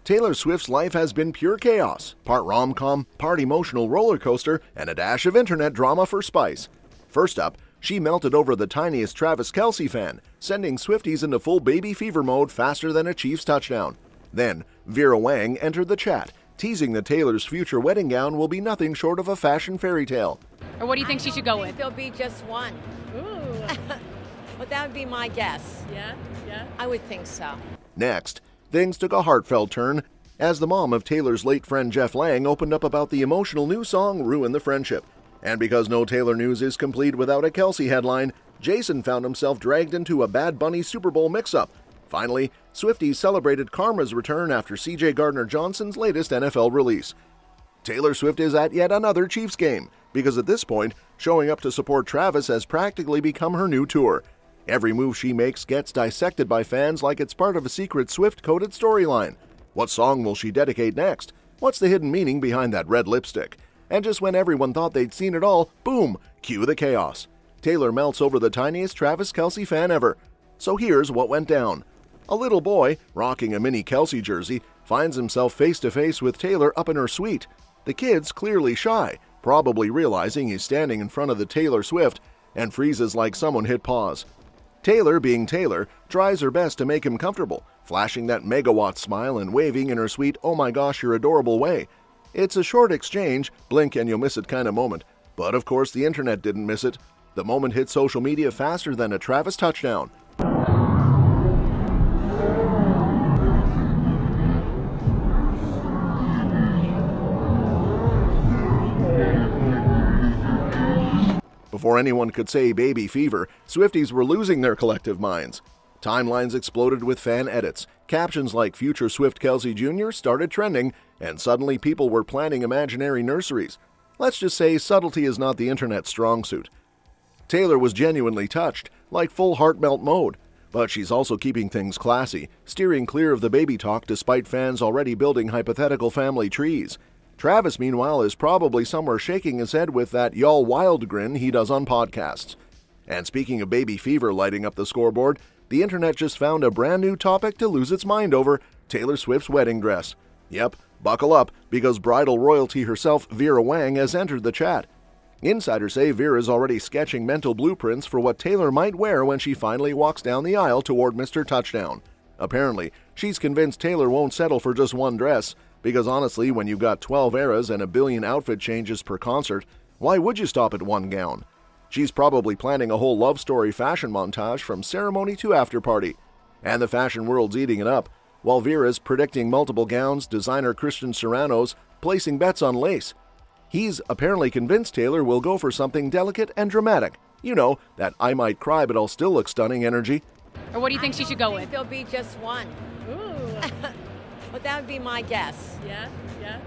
Taylor Swift's life has been pure chaos, part rom-com, part emotional roller coaster, and a dash of internet drama for spice. First up, she melted over the tiniest Travis Kelce fan, sending Swifties into full baby fever mode faster than a Chiefs touchdown. Then, Vera Wang entered the chat, teasing that Taylor's future wedding gown will be nothing short of a fashion fairy tale. Or what do you think she should go with? There'll be just one. Ooh. But that would be my guess. Yeah. I would think so. Next, things took a heartfelt turn as the mom of Taylor's late friend Jeff Lang opened up about the emotional new song Ruin the Friendship. And because no Taylor news is complete without a Kelce headline, Jason found himself dragged into a Bad Bunny Super Bowl mix-up. Finally, Swifties celebrated Karma's return after CJ Gardner-Johnson's latest NFL release. Taylor Swift is at yet another Chiefs game, because at this point, showing up to support Travis has practically become her new tour. Every move she makes gets dissected by fans like it's part of a secret Swift-coded storyline. What song will she dedicate next? What's the hidden meaning behind that red lipstick? And just when everyone thought they'd seen it all, boom, cue the chaos. Taylor melts over the tiniest Travis Kelce fan ever. So here's what went down. A little boy, rocking a mini Kelce jersey, finds himself face-to-face with Taylor up in her suite. The kid's clearly shy, probably realizing he's standing in front of the Taylor Swift, and freezes like someone hit pause. Taylor, being Taylor, tries her best to make him comfortable, flashing that megawatt smile and waving in her sweet "oh my gosh, you're adorable" way. It's a short exchange, blink and you'll miss it kind of moment. But of course the internet didn't miss it. The moment hit social media faster than a Travis touchdown. Before anyone could say baby fever, Swifties were losing their collective minds. Timelines exploded with fan edits. Captions like "Future Swift Kelce Jr." started trending, and suddenly people were planning imaginary nurseries. Let's just say subtlety is not the internet's strong suit. Taylor was genuinely touched, like full heart melt mode. But she's also keeping things classy, steering clear of the baby talk despite fans already building hypothetical family trees. Travis, meanwhile, is probably somewhere shaking his head with that "y'all wild" grin he does on podcasts. And speaking of baby fever lighting up the scoreboard, the internet just found a brand new topic to lose its mind over: Taylor Swift's wedding dress. Yep, buckle up, because bridal royalty herself, Vera Wang, has entered the chat. Insiders say Vera's already sketching mental blueprints for what Taylor might wear when she finally walks down the aisle toward Mr. Touchdown. Apparently, she's convinced Taylor won't settle for just one dress, because honestly, when you've got 12 eras and a billion outfit changes per concert, why would you stop at one gown? She's probably planning a whole love story fashion montage from ceremony to after party. And the fashion world's eating it up, while Vera's predicting multiple gowns, designer Christian Serrano's placing bets on lace. He's apparently convinced Taylor will go for something delicate and dramatic. You know, that "I might cry but I'll still look stunning" energy. Or what do you think she should go with? There'll be just one. Ooh. But that would be my guess. Yeah.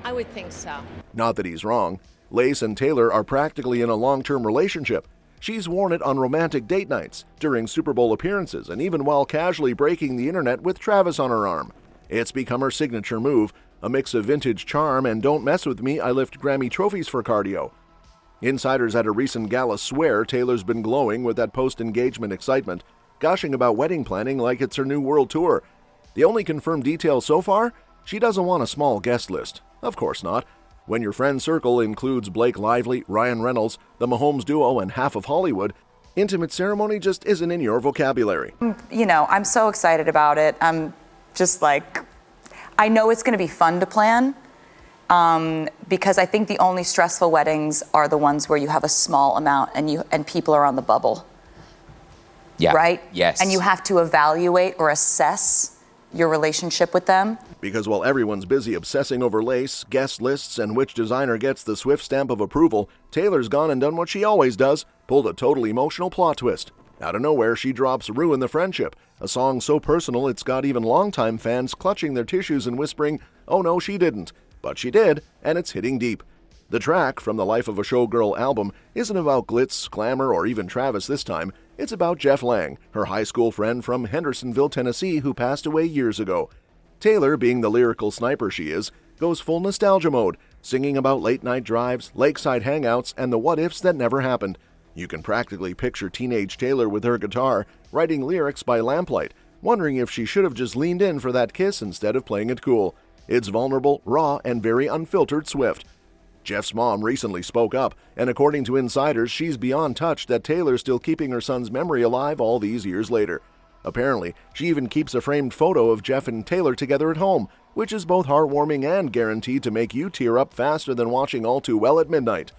I would think so. Not that he's wrong. Lace and Taylor are practically in a long-term relationship. She's worn it on romantic date nights, during Super Bowl appearances, and even while casually breaking the internet with Travis on her arm. It's become her signature move, a mix of vintage charm and "don't mess with me, I lift Grammy trophies for cardio." Insiders at a recent gala swear Taylor's been glowing with that post-engagement excitement, gushing about wedding planning like it's her new world tour. The only confirmed detail so far? She doesn't want a small guest list. Of course not. When your friend circle includes Blake Lively, Ryan Reynolds, the Mahomes duo, and half of Hollywood, intimate ceremony just isn't in your vocabulary. I'm so excited about it. I'm just like, I know it's going to be fun to plan, because I think the only stressful weddings are the ones where you have a small amount and people are on the bubble. Yeah. Right? Yes. And you have to evaluate or assess your relationship with them. Because while everyone's busy obsessing over lace, guest lists, and which designer gets the Swift stamp of approval, Taylor's gone and done what she always does, pulled a totally emotional plot twist. Out of nowhere, she drops "Ruin the Friendship," a song so personal it's got even longtime fans clutching their tissues and whispering, "Oh no, she didn't." But she did, and it's hitting deep. The track, from the Life of a Showgirl album, isn't about glitz, glamour, or even Travis this time. It's about Jeff Lang, her high school friend from Hendersonville, Tennessee, who passed away years ago. Taylor, being the lyrical sniper she is, goes full nostalgia mode, singing about late-night drives, lakeside hangouts, and the what-ifs that never happened. You can practically picture teenage Taylor with her guitar, writing lyrics by lamplight, wondering if she should have just leaned in for that kiss instead of playing it cool. It's vulnerable, raw, and very unfiltered Swift. Jeff's mom recently spoke up, and according to insiders, she's beyond touched that Taylor's still keeping her son's memory alive all these years later. Apparently, she even keeps a framed photo of Jeff and Taylor together at home, which is both heartwarming and guaranteed to make you tear up faster than watching All Too Well at midnight.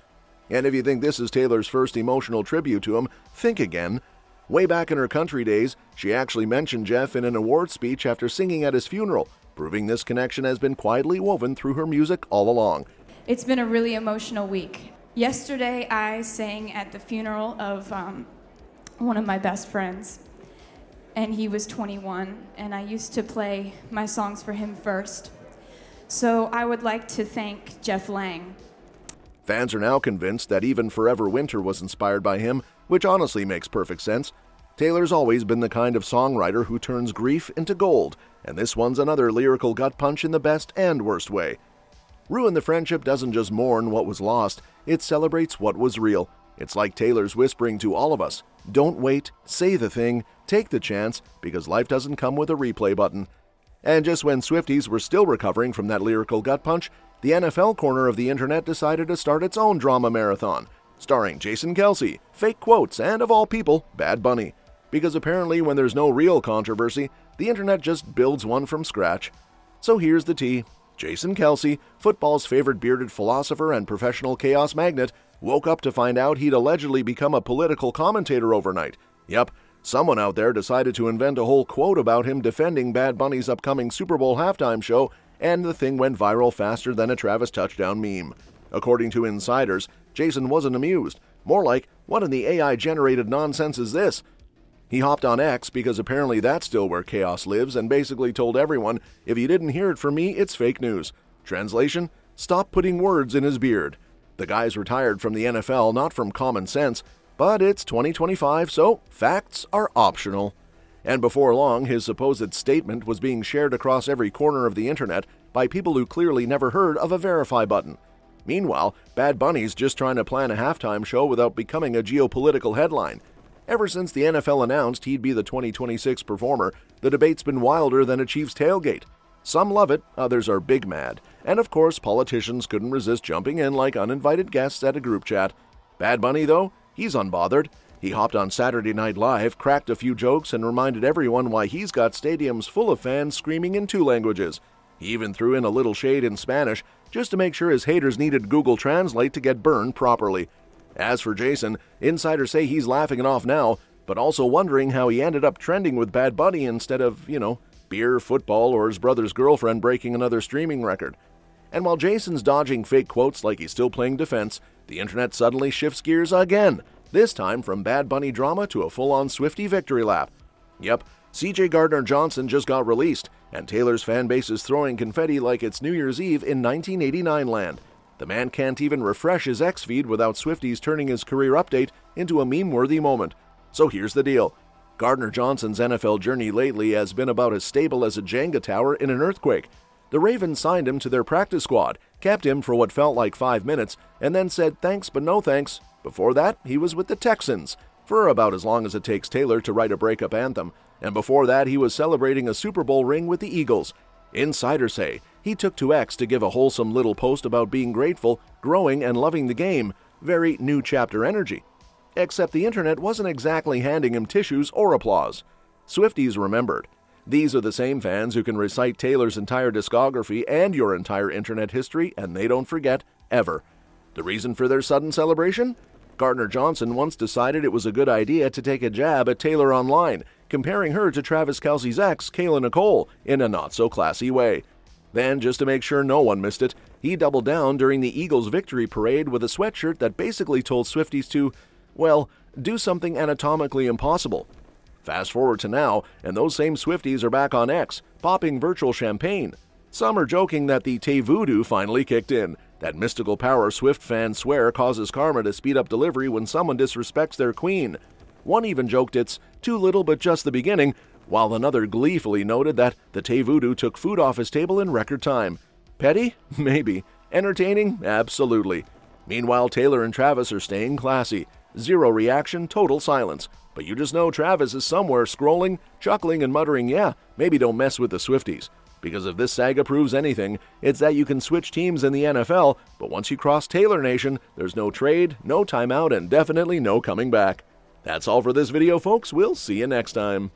And if you think this is Taylor's first emotional tribute to him, think again. Way back in her country days, she actually mentioned Jeff in an award speech after singing at his funeral, proving this connection has been quietly woven through her music all along. It's been a really emotional week. Yesterday, I sang at the funeral of one of my best friends, and he was 21, and I used to play my songs for him first. So I would like to thank Jeff Lang. Fans are now convinced that even Forever Winter was inspired by him, which honestly makes perfect sense. Taylor's always been the kind of songwriter who turns grief into gold, and this one's another lyrical gut punch in the best and worst way. Ruin the Friendship doesn't just mourn what was lost, it celebrates what was real. It's like Taylor's whispering to all of us, don't wait, say the thing, take the chance, because life doesn't come with a replay button. And just when Swifties were still recovering from that lyrical gut punch, the NFL corner of the internet decided to start its own drama marathon, starring Jason Kelce, fake quotes, and of all people, Bad Bunny. Because apparently when there's no real controversy, the internet just builds one from scratch. So here's the tea. Jason Kelce, football's favorite bearded philosopher and professional chaos magnate, woke up to find out he'd allegedly become a political commentator overnight. Yep, someone out there decided to invent a whole quote about him defending Bad Bunny's upcoming Super Bowl halftime show, and the thing went viral faster than a Travis touchdown meme. According to insiders, Jason wasn't amused. More like, what in the AI-generated nonsense is this? He hopped on X because apparently that's still where chaos lives and basically told everyone, if you didn't hear it from me, it's fake news. Translation, stop putting words in his beard. The guy's retired from the NFL, not from common sense, but it's 2025, so facts are optional. And before long, his supposed statement was being shared across every corner of the internet by people who clearly never heard of a verify button. Meanwhile, Bad Bunny's just trying to plan a halftime show without becoming a geopolitical headline. Ever since the NFL announced he'd be the 2026 performer, the debate's been wilder than a Chiefs tailgate. Some love it, others are big mad. And of course, politicians couldn't resist jumping in like uninvited guests at a group chat. Bad Bunny, though, he's unbothered. He hopped on Saturday Night Live, cracked a few jokes, and reminded everyone why he's got stadiums full of fans screaming in 2 languages. He even threw in a little shade in Spanish, just to make sure his haters needed Google Translate to get burned properly. As for Jason, insiders say he's laughing it off now, but also wondering how he ended up trending with Bad Bunny instead of, beer, football, or his brother's girlfriend breaking another streaming record. And while Jason's dodging fake quotes like he's still playing defense, the internet suddenly shifts gears again, this time from Bad Bunny drama to a full-on Swiftie victory lap. Yep, CJ Gardner-Johnson just got released, and Taylor's fan base is throwing confetti like it's New Year's Eve in 1989 land. The man can't even refresh his X feed without Swifties turning his career update into a meme-worthy moment. So here's the deal. Gardner-Johnson's NFL journey lately has been about as stable as a Jenga tower in an earthquake. The Ravens signed him to their practice squad, kept him for what felt like 5 minutes, and then said thanks but no thanks. Before that, he was with the Texans, for about as long as it takes Taylor to write a breakup anthem. And before that, he was celebrating a Super Bowl ring with the Eagles. Insiders say he took to X to give a wholesome little post about being grateful, growing, and loving the game. Very new chapter energy. Except the internet wasn't exactly handing him tissues or applause. Swifties remembered. These are the same fans who can recite Taylor's entire discography and your entire internet history, and they don't forget, ever. The reason for their sudden celebration? Gardner-Johnson once decided it was a good idea to take a jab at Taylor online, comparing her to Travis Kelce's ex, Kayla Nicole, in a not-so-classy way. Then, just to make sure no one missed it, he doubled down during the Eagles' victory parade with a sweatshirt that basically told Swifties to, do something anatomically impossible. Fast forward to now, and those same Swifties are back on X, popping virtual champagne. Some are joking that the Tay Voodoo finally kicked in, that mystical power Swift fans swear causes karma to speed up delivery when someone disrespects their queen. One even joked it's too little but just the beginning, while another gleefully noted that the Tay Voodoo took food off his table in record time. Petty? Maybe. Entertaining? Absolutely. Meanwhile, Taylor and Travis are staying classy. Zero reaction, total silence. But you just know Travis is somewhere scrolling, chuckling, and muttering, yeah, maybe don't mess with the Swifties. Because if this saga proves anything, it's that you can switch teams in the NFL, but once you cross Taylor Nation, there's no trade, no timeout, and definitely no coming back. That's all for this video, folks. We'll see you next time.